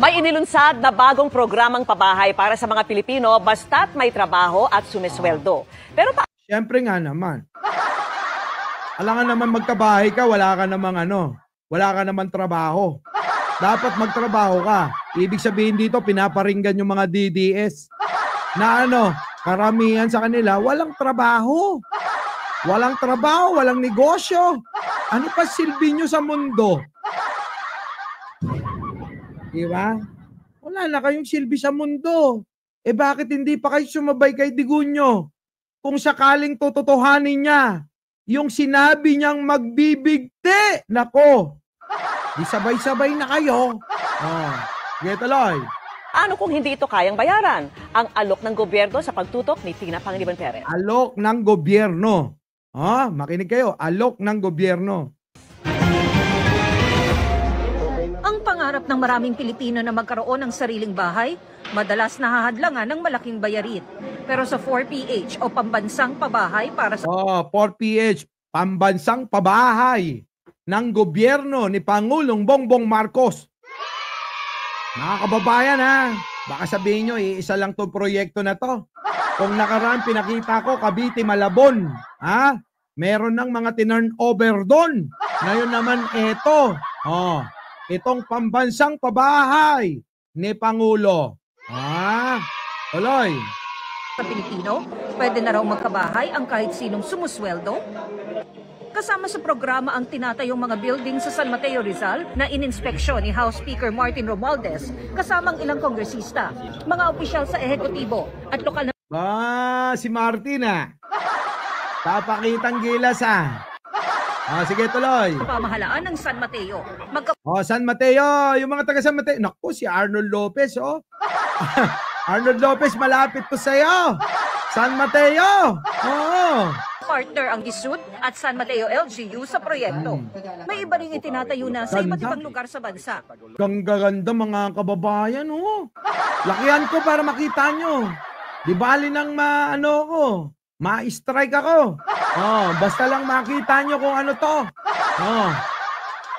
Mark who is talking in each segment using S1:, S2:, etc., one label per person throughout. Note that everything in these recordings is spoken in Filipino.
S1: May inilunsad na bagong programang pabahay para sa mga Pilipino basta't may trabaho at sumisweldo. Pero
S2: Siyempre nga naman. Alangan naman magkabahay ka, wala ka namang trabaho. Dapat magtrabaho ka. Ibig sabihin dito, pinaparinggan yung mga DDS na karamihan sa kanila, walang trabaho. Walang trabaho, walang negosyo. Ano pa silbi nyo sa mundo? Diba? Wala na kayong silbi sa mundo. Bakit hindi pa kayo sumabay kay Digunyo? Kung sakaling tototohanin niya, yung sinabi niyang magbibigti, nako, di sabay-sabay na kayo. Tuloy.
S1: ano kung hindi ito kayang bayaran? Ang alok ng gobyerno sa pagtutok ni Tina Pangiliban Perez.
S2: Alok ng gobyerno. Makinig kayo, alok ng gobyerno.
S3: Ang pangarap ng maraming Pilipino na magkaroon ng sariling bahay, madalas nahahadlangan ng malaking bayarin. Pero sa 4PH o pambansang pabahay para sa
S2: 4PH, pambansang pabahay ng gobyerno ni Pangulong Bongbong Marcos. Mga kababayan baka sabihin nyo, isa lang tong proyekto na to. Kung nakaraan pinakita ko, Cavite, Malabon, meron ng mga tinurnover doon. Ngayon naman ito, itong pambansang pabahay ni Pangulo. Tuloy.
S3: Sa Pilipino, pwede na raw magkabahay ang kahit sinong sumusweldo. Kasama sa programa ang tinatayong mga building sa San Mateo, Rizal na ininspeksyon ni House Speaker Martin Romualdez kasamang ilang kongresista, mga opisyal sa ehekutibo at lokal na
S2: si Martin papakitang gilas sige, tuloy.
S3: Pamahalaan ng San Mateo.
S2: San Mateo, yung mga taga San Mateo. Naku, si Arnold Lopez, Arnold Lopez, malapit to sa'yo. San Mateo.
S3: Partner ang DSUD at San Mateo LGU sa proyekto. May iba ring itinatayo na sa iba't ibang lugar sa bansa.
S2: Ganda mga kababayan, Lakihan ko para makita nyo. Di bali nang ma-strike ako. Basta lang makita nyo kung ano to.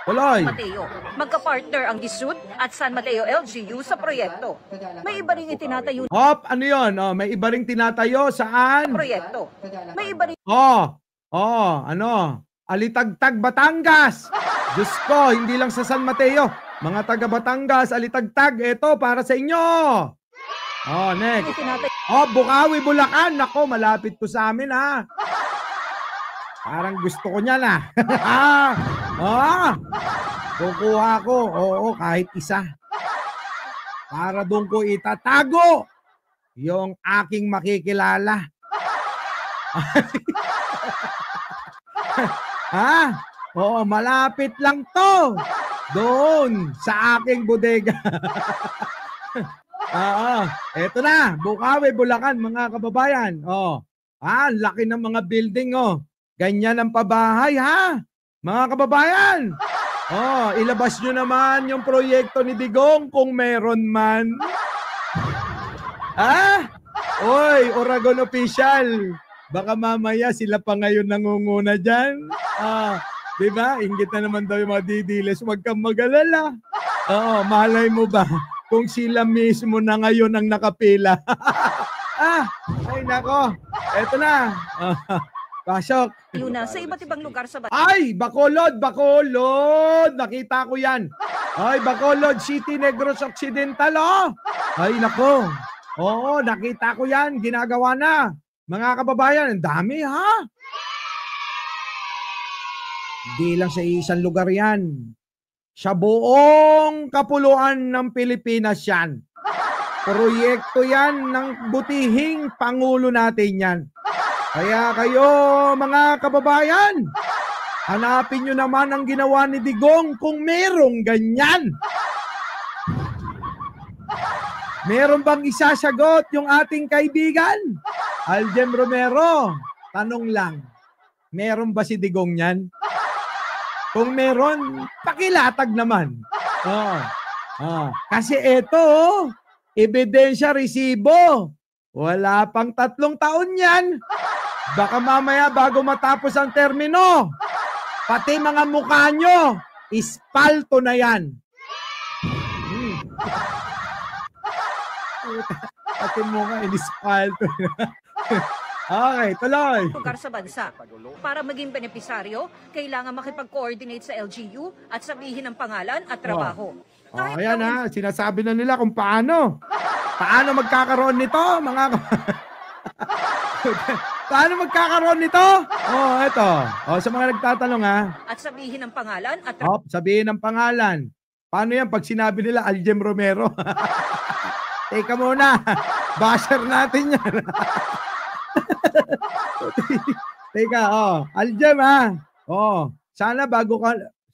S2: Tuloy.
S3: Mateo, magka-partner ang DSUD at San Mateo LGU sa proyekto. May iba ring itinatayo
S2: ano yun? May iba ring tinatayo saan?
S3: proyekto. May iba ring
S2: Alitagtag, Batangas. Diyos ko, hindi lang sa San Mateo. Mga taga Batangas, Alitagtag, ito para sa inyo. Next. Bukawi, Bulacan. Nako, malapit to sa amin Parang gusto ko niyan kukuha ko. Kahit isa. Para doon ko itatago yung aking makikilala. Malapit lang to. Doon sa aking bodega. Eto na, Bukawi, Bulacan, mga kababayan. Laki ng mga building, Ganyan ang pabahay, mga kababayan. Ilabas nyo naman yung proyekto ni Digong kung meron man. Oy, Oragon official. Baka mamaya sila pa ngayon nangunguna dyan. Diba? Inggit na naman daw yung mga didiles. Huwag kang mag-alala. Malay mo ba kung sila mismo na ngayon ang nakapila? Ay nako. Eto na. Pasok.
S3: Luna sa iba't ibang lugar sa bansa.
S2: Ay, Bacolod. Nakita ko yan. Ay, Bacolod City, Negros Occidental, Ay, nako. Nakita ko yan. Ginagawa na. Mga kababayan, ang dami, Hindi lang sa isang lugar yan. Sa buong kapuluan ng Pilipinas yan. Proyekto yan ng butihing Pangulo natin yan. Kaya kayo, mga kababayan, hanapin nyo naman ang ginawa ni Digong kung merong ganyan. Meron bang isasagot yung ating kaibigan? Aljem Romero, tanong lang, meron ba si Digong yan? Kung meron, pakilatag naman. Kasi ito, ebidensya, resibo. Wala pang 3 taon yan. Baka mamaya bago matapos ang termino, pati mga mukha nyo, ispalto na yan. Pati mo nga, inispalto. Okay, tuloy.
S3: lugar sa bansa. Para maging benepisaryo, kailangan makipag-coordinate sa LGU at sabihin ang pangalan at trabaho. Kahit
S2: Ayan
S3: daw
S2: ha, sinasabi na nila kung paano. Paano magkakaroon nito, mga... Paano magkakaroon nito? Eto. Sa mga nagtatanong ha.
S3: at sabihin ang pangalan at
S2: Sabihin ang pangalan. Paano yan pag sinabi nila Aljem Romero? Teka muna. Basher natin yan. Teka, Aljem ha. Sana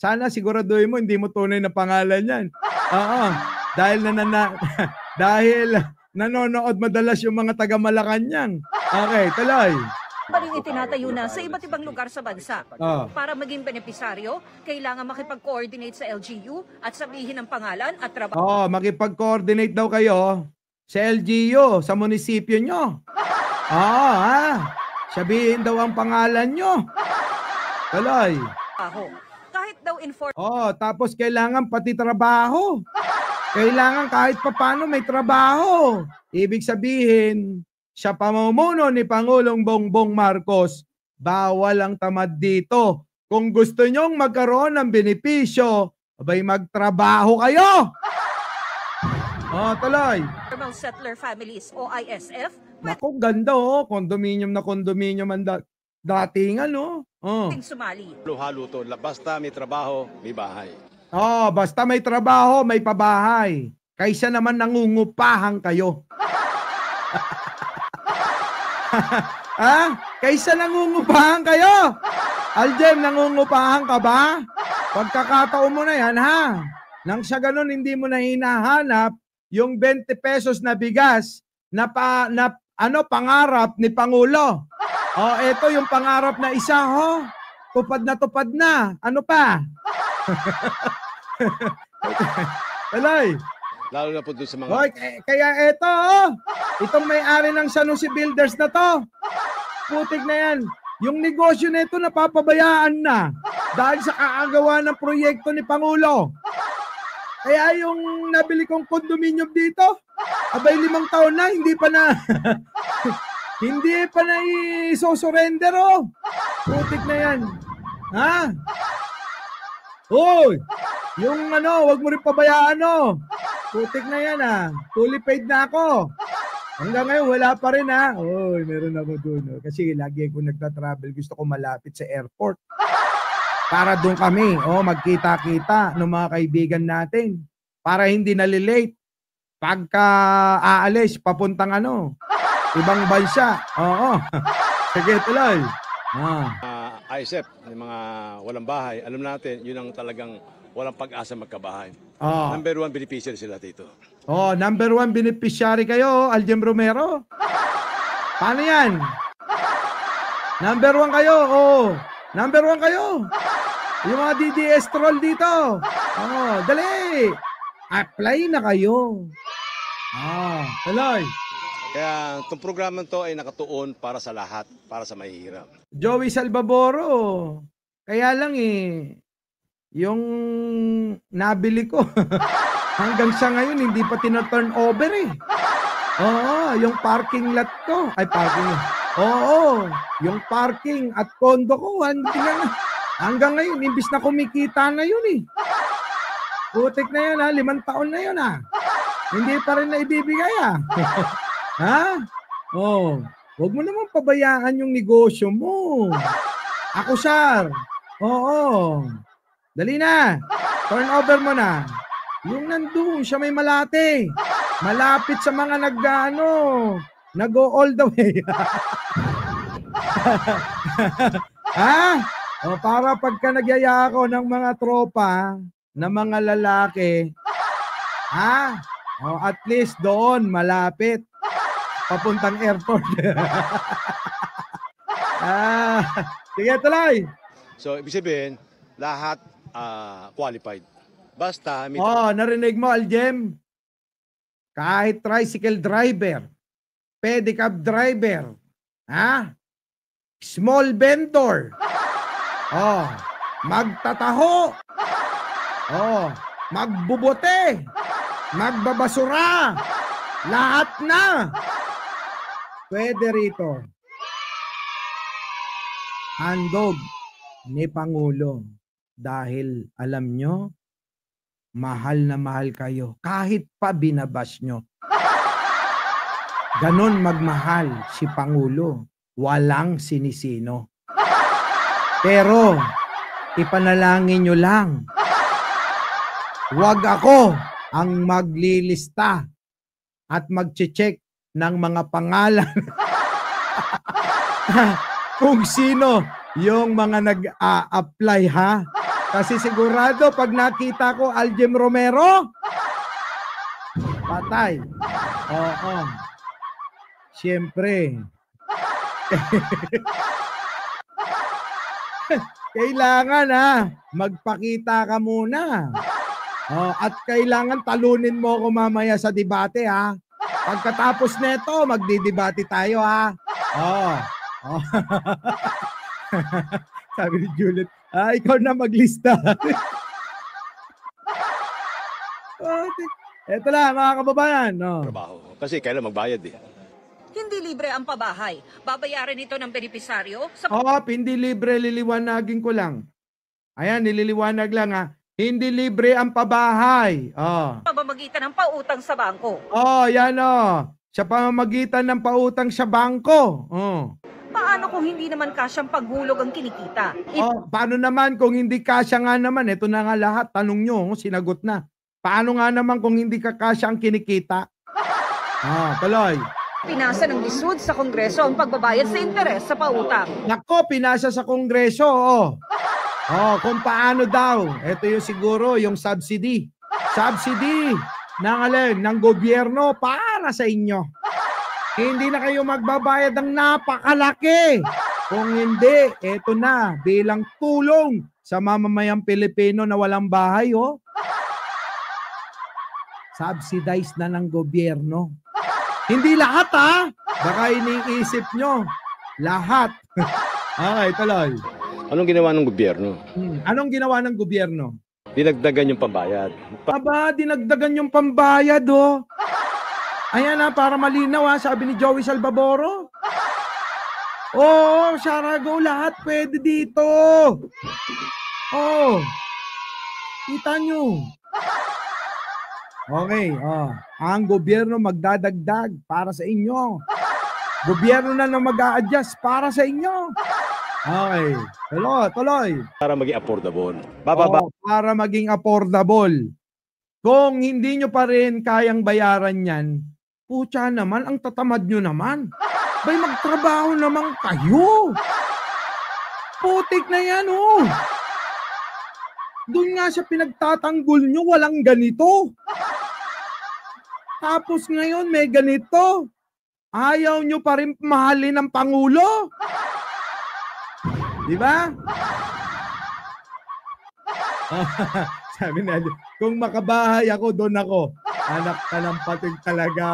S2: sana siguraduhin mo hindi mo tunay na pangalan yan. Dahil dahil nanonood madalas yung mga taga Malacanang. Okay, tuloy.
S3: pa rin itinatayo na sa iba't ibang lugar sa bansa. Para maging benepisaryo, kailangan makipag-coordinate sa LGU at sabihin ang pangalan at trabaho.
S2: Makipag-coordinate daw kayo sa LGU, sa munisipyo nyo. Sabihin daw ang pangalan nyo. Tuloy.
S3: Kahit daw
S2: Tapos kailangan pati trabaho. Kailangan kahit papano may trabaho. Ibig sabihin, sa pamumuno ni Pangulong Bongbong Marcos, bawal ang tamad dito. Kung gusto nyong magkaroon ng benepisyo, abay magtrabaho kayo. Tuloy.
S3: Informal Settler Families o ISF,
S2: Naku, ganda Condominium na condominium ang dating
S3: pwedeng sumali.
S4: Halo to, basta may trabaho, may bahay.
S2: Basta may trabaho, may pabahay. Kaysa naman nangungupahan kayo. Kaysa nangungupahan kayo. Aljem, nangungupahan ka ba? Pagkakataon mo na yan, ha? Nang sa ganun, hindi mo na hinahanap yung 20 pesos na bigas na pangarap ni Pangulo. Ito yung pangarap na isa, Tupad na tupad na. Ano pa? Alay.
S4: Lalo na po doon sa mga...
S2: Kaya ito, itong may-ari ng San Jose Builders na to, putik na yan. Yung negosyo na ito napapabayaan na dahil sa kaagawa ng proyekto ni Pangulo. Kaya yung nabili kong condominium dito, abay 5 taon na, hindi pa na hindi pa na i-surrender, Putik na yan. Yung wag mo rin pabayaan, Putik na yan, Fully paid na ako. Hanggang ngayon, wala pa rin, meron ako doon. Kasi lagi ako nagtatravel. Gusto ko malapit sa airport. Para doon kami, magkita-kita ng mga kaibigan natin. Para hindi nalilate. Pagka aalis, papuntang ibang bansa. Sige, tuloy.
S4: ISF, yung mga walang bahay, alam natin, yun ang talagang walang pag-asa magkabahay. Number 1 beneficiary sila dito.
S2: Number 1 beneficiary kayo, Aljem Romero. Paano yan? Number 1 kayo, Number 1 kayo. Yung mga DDS troll dito. Dali. Apply na kayo. Tuloy.
S4: Kaya itong programa to ay nakatuon para sa lahat, para sa mahihirap.
S2: Joey Salvaboro. Kaya lang yung nabili ko hanggang sa ngayon hindi pa tina-turn over yung parking lot ko. Yung parking at condo ko hanggang ngayon imbis na kumikita na yun Putik na yun 5 taon na yun Hindi pa rin na ibibigay Huwag mo naman pabayaan yung negosyo mo. Ako, sir. Dali na. Turn over mo na. Yung nandun, siya may Malate. Malapit sa mga nag-go all the way. Para pagka nagyaya ako ng mga tropa, ng mga lalaki, at least doon, malapit. Papuntang airport. Sige, tuloy.
S4: So, ibig sabihin, lahat qualified. Basta...
S2: narinig mo, Aljem? Kahit tricycle driver, pedicab driver, small vendor, magtataho, magbubote, magbabasura, Lahat na. Pwede rito. Handog ni Pangulo. Dahil alam nyo, mahal na mahal kayo. Kahit pa binabas nyo. Ganon magmahal si Pangulo. Walang sinisino. Pero, ipanalangin nyo lang. Huwag ako ang maglilista at mag-check ng mga pangalan kung sino yung mga nag-a-apply, ha? Kasi sigurado pag nakita ko Aljem Romero, patay. Oo. Siyempre. Kailangan, ha, magpakita ka muna. At kailangan talunin mo ako mamaya sa debate, ha. Pagkatapos nito, magdidebate tayo, ha. Sabi ni Juliet, ikaw na maglista. Ito lang, mga kababayan.
S4: Trabaho. Kasi kailan magbayad eh.
S3: Hindi libre ang pabahay. Babayaran ito ng benepisaryo sa
S2: Hindi libre, liliwanagin ko lang. Ayan, nililiwanag lang, ha. Hindi libre ang pabahay.
S3: pamamagitan ng pautang sa bangko.
S2: Yan, sa pamamagitan ng pautang sa bangko.
S3: Paano kung hindi naman kasyang paghulog ang kinikita?
S2: Paano naman kung hindi kasya nga naman? Ito na nga lahat. Tanong nyo, sinagot na. Paano nga naman kung hindi kasya ang kinikita? Tuloy.
S3: Pinasa ng DSUD sa Kongreso ang pagbabayad sa interes sa pautang.
S2: Nako, pinasa sa Kongreso, kung paano daw. Ito yung siguro, yung subsidy. Subsidy ng gobyerno para sa inyo. Hindi na kayo magbabayad ng napakalaki. Kung hindi, eto na, bilang tulong sa mamamayang Pilipino na walang bahay, subsidized na ng gobyerno. Hindi lahat, ha? Baka iniisip nyo. Lahat. Okay, tuloy.
S4: Anong ginawa ng gobyerno?
S2: Anong ginawa ng gobyerno?
S4: Dinagdagan yung pambayad.
S2: Dinagdagan yung pambayad, Ayan, para malinaw, sabi ni Joey Salvaboro. Sarago, lahat pwede dito. Kita nyo. Okay, ang gobyerno magdadagdag para sa inyo. Gobyerno na mag-a-adjust para sa inyo. Okay, tuloy.
S4: Para maging affordable. Bababa.
S2: Para maging affordable. Kung hindi nyo pa rin kayang bayaran yan, putya naman, ang tatamad nyo naman. Bay, magtrabaho naman kayo. Putik na yan, Doon nga sa pinagtatanggol nyo, walang ganito. Tapos ngayon, may ganito. Ayaw nyo pa rin mahalin ng Pangulo. Di ba? Sabi na, kung makabahay ako, doon ako. Anak ka ng patig talaga.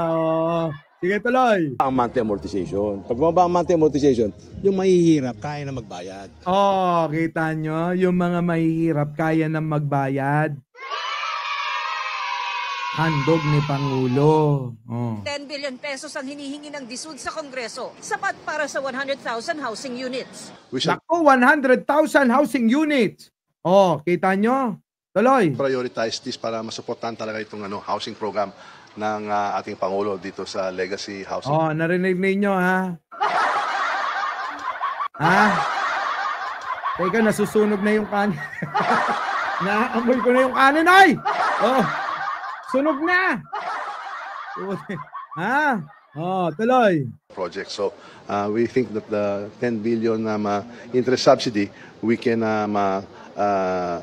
S2: Sige, tuloy.
S4: Ang monthly amortization. Pag bumaba ang monthly amortization, yung mahihirap, kaya na magbayad.
S2: Kita nyo? Yung mga mahihirap, kaya na magbayad. Handog ni Pangulo.
S3: 10 billion pesos ang hinihingi ng DSUD sa Kongreso. Sapat para sa 100,000 housing units.
S2: Naku, 100,000 housing units. Kita nyo? Tuloy.
S5: Prioritize this para masuportahan talaga itong housing program ng ating Pangulo dito sa Legacy Housing.
S2: Narinig ninyo, ha? Teka, nasusunog na yung kanin. Naamoy ko na yung kanin, ay! Sunog na! Tuloy.
S5: Project. So, we think that the 10 billion interest subsidy, we can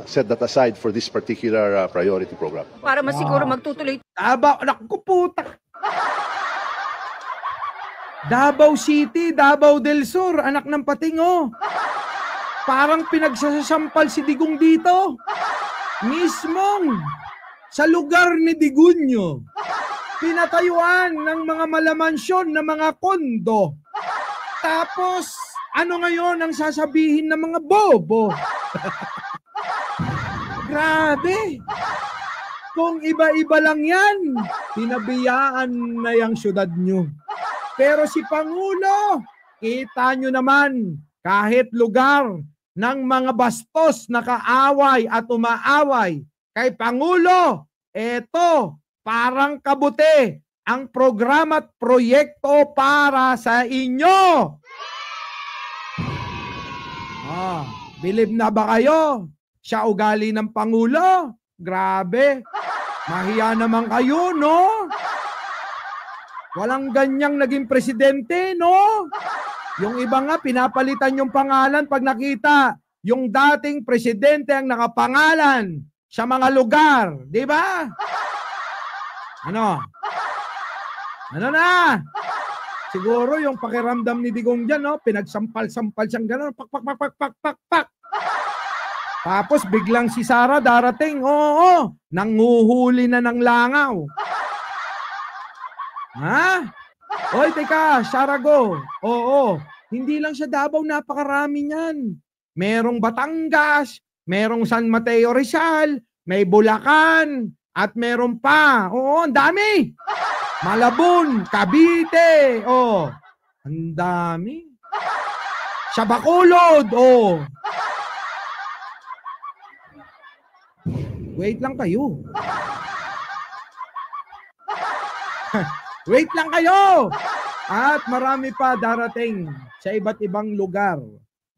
S5: set that aside for this particular priority program.
S3: Para masiguro magtutuloy.
S2: Naku, puta! Davao City, Davao del Sur, anak ng pating, Parang pinagsasampal si Digong dito. Mismong sa lugar ni Digunyo. Pinatayuan ng mga malamansyon na mga kondo. Tapos, ano ngayon ang sasabihin ng mga bobo? Grabe. Kung iba-iba lang yan, pinabiyaan na yung syudad nyo. Pero si Pangulo, kita nyo naman, kahit lugar ng mga bastos na kaaway at umaaway kay Pangulo, eto, parang kabuti ang programa at proyekto para sa inyo. Believe na ba kayo? Siya ugali ng Pangulo? Grabe. Mahiya naman kayo, no? Walang ganyang naging presidente, no? Yung iba nga, pinapalitan yung pangalan pag nakita yung dating presidente ang nakapangalan sa mga lugar. Di ba? Ano? Ano na? Siguro yung pakiramdam ni Digong dyan, no? Pinagsampal-sampal siyang gano'n. Pak, pak, pak, pak, pak, pak, pak. Tapos biglang si Sara darating. Oo, nanguhuli na ng langaw. Ha? Oy, teka, Sarago. Oo, hindi lang siya Davao, napakarami niyan. Merong Batangas, merong San Mateo Rizal, may Bulacan, at meron pa. Oo, ang dami. Malabon, Cavite. Oh, ang dami. Sa Bacolod. Oh. Wait lang kayo. Wait lang kayo. At marami pa darating sa iba't ibang lugar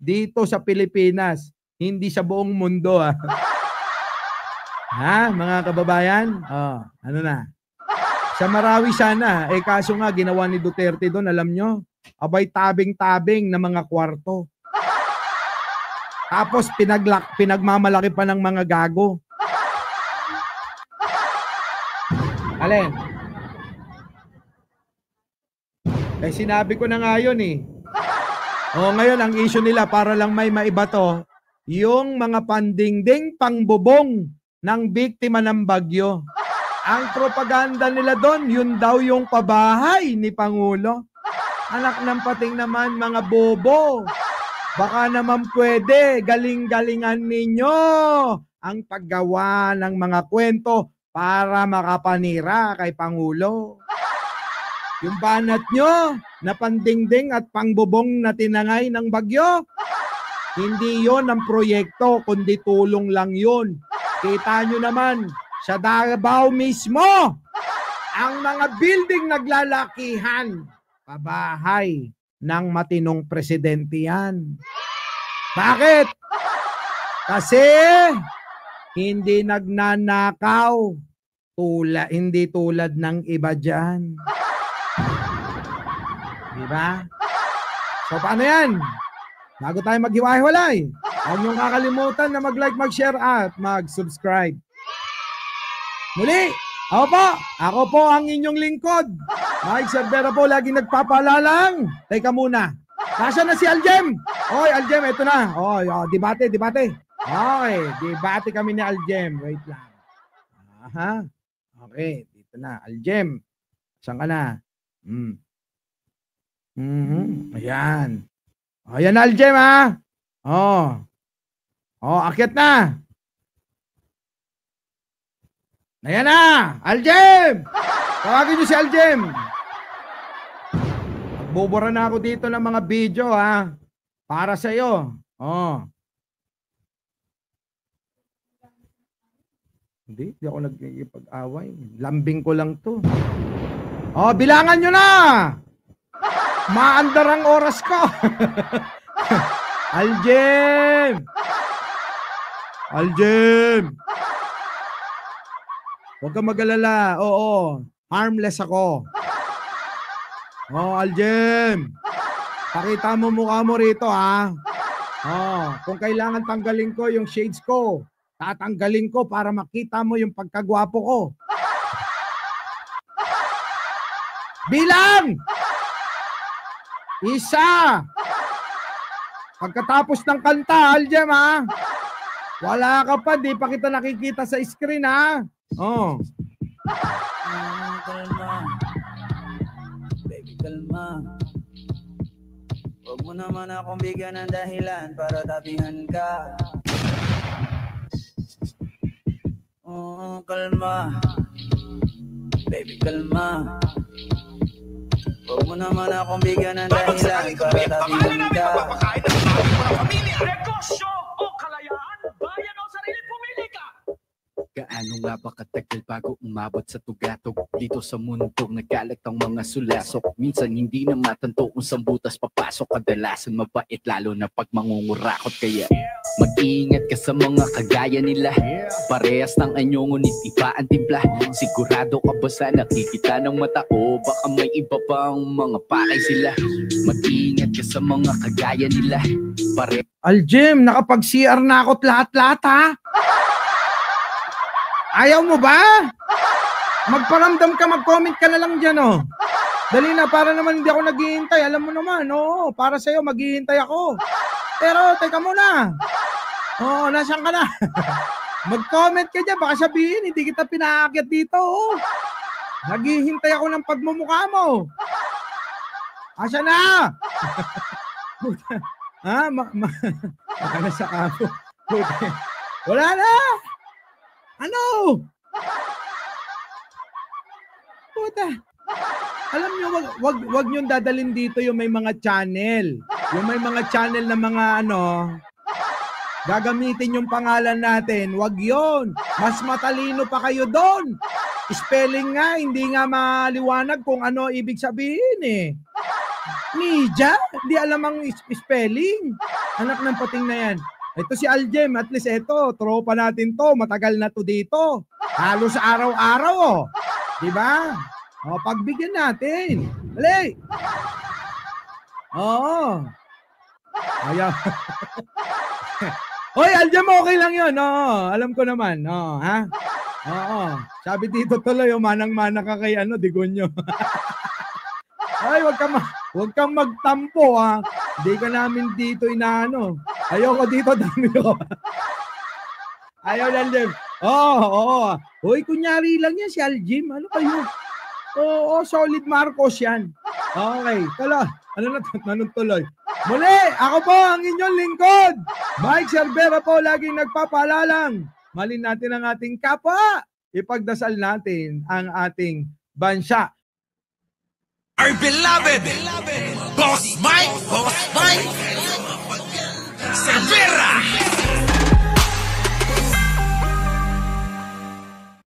S2: dito sa Pilipinas. Hindi sa buong mundo. Ha, mga kababayan? Oh, ano na? Sa Marawi sana. Kaso nga, ginawa ni Duterte doon, alam nyo? Abay, tabing-tabing na mga kwarto. Tapos, pinagmamalaki pa ng mga gago. Alin? Sinabi ko na nga yun eh. Ngayon, ang issue nila, para lang may maiba to, yung mga pandingding pangbubong ng biktima ng bagyo. Ang propaganda nila doon, yun daw yung pabahay ni Pangulo. Anak ng pating naman, mga bobo. Baka naman pwede, galing-galingan ninyo ang paggawa ng mga kwento para makapanira kay Pangulo. Yung banat nyo na pandingding at pangbubong na tinangay ng bagyo, hindi yon ang proyekto, kundi tulong lang yun. Kita nyo naman, sa Davao mismo, ang mga building naglalakihan, pabahay ng matinong presidente yan. Bakit? Kasi hindi nagnanakaw, hindi tulad ng iba dyan. Diba? So, paano yan? Bago tayo maghiwa-hiwalay, huwag niyong kakalimutan na mag-like, mag-share at mag-subscribe. Muli, ako po ang inyong lingkod. Mike Cervera po, laging nagpapalalang. Teka muna. Nasaan na si Aljem? Oy, Aljem, ito na. Debate. Okay, debate kami ni Aljem. Wait lang. Aha. Okay, dito na. Aljem, saan ka na? Ayan. Ayan, Aljem, ha? Akyat na. Ayan na, Aljem! Tawagin niyo si Aljem. Magbubura na ako dito ng mga video, ha? Para sa iyo. Hindi ako nagkikipag-away. Lambing ko lang to. Bilangan nyo na! Maandar ang oras ko. Aljem! Aljem! Huwag kang mag-alala. Oo, harmless ako. Aljem! Pakita mo mukha mo rito, ha? Kung kailangan tanggalin ko yung shades ko, tatanggalin ko para makita mo yung pagkagwapo ko. Bilang! Isa! Pagkatapos ng kanta, Aljem, ha? Wala ka pa, di pa kita nakikita sa screen, ha?
S6: Kalma. Baby, kalma. Huwag mo naman akong bigyan ng dahilan para tapihan ka. Oh, kalma. Baby, kalma. Huwag mo naman akong bigyan ng dahilan para tabihin ka.
S7: Negosyo o kalayaan, bayan o sarili, pumili ka!
S8: Gaano nga ba katagal bago umabot sa tugatog? Dito sa mundong nagkalat ang mga sulasok. Minsan hindi na matanto kung saan butas papasok. Kadalasan mabait lalo na pag mangungurakot. Kaya mag-iingat ka sa mga kagaya nila. Parehas ng anyo ngunit iba ang timpla. Sigurado ka ba sa nakikita ng mata o baka may iba pang mga pakay sila? Mag-iingat ka sa mga kagaya nila.
S2: Aljim, nakapag-CR na ako't lahat-lahat ha. Ayaw mo ba? Magparamdam ka, mag-comment ka na lang dyan, oh. Dali na, para naman hindi ako naghihintay. Alam mo naman, oo, para sa'yo, maghihintay ako. Pero, teka muna. Oo, nasaan ka na? Mag-comment ka dyan, baka sabihin, hindi kita pinaakyat dito, oh. Naghihintay ako ng pagmumukha mo. Asa na? Ha? Baka na sa kamo. Wala na. Ano? Puta. Alam niyo, wag niyo dadalhin dito yung may mga channel. Yung may mga channel na mga gagamitin yung pangalan natin. Wag yon. Mas matalino pa kayo doon. Spelling nga, hindi nga maliwanag kung ano ibig sabihin eh. Media? Hindi alam ang spelling. Anak ng pating na yan. Ito si Aljem, at least ito, tropa natin to, matagal na to dito. Halos araw-araw, oh. Diba? O, pagbigyan natin. Dali! Oo. Ayaw. Hoy, Aljem, okay lang yun. Oo, alam ko naman. Oo, ha? Oo. Sabi dito tuloy, manang-mana ka kay Digonyo. Ay, wag kang magtampo, ha. Hindi ka namin dito inaano. Ayoko dito, dami ko. Ayaw lang din. Oo. Hoy, kunyari lang yan si Aljim. Ano kayo? Oo, solid Marcos yan. Okay, tala. Anong tuloy? Muli, ako po ang inyong lingkod. Mike Cervera po, laging nagpapalalang. Malin natin ang ating kapwa. Ipagdasal natin ang ating bansa.
S7: Our beloved Boss Mike Cervera!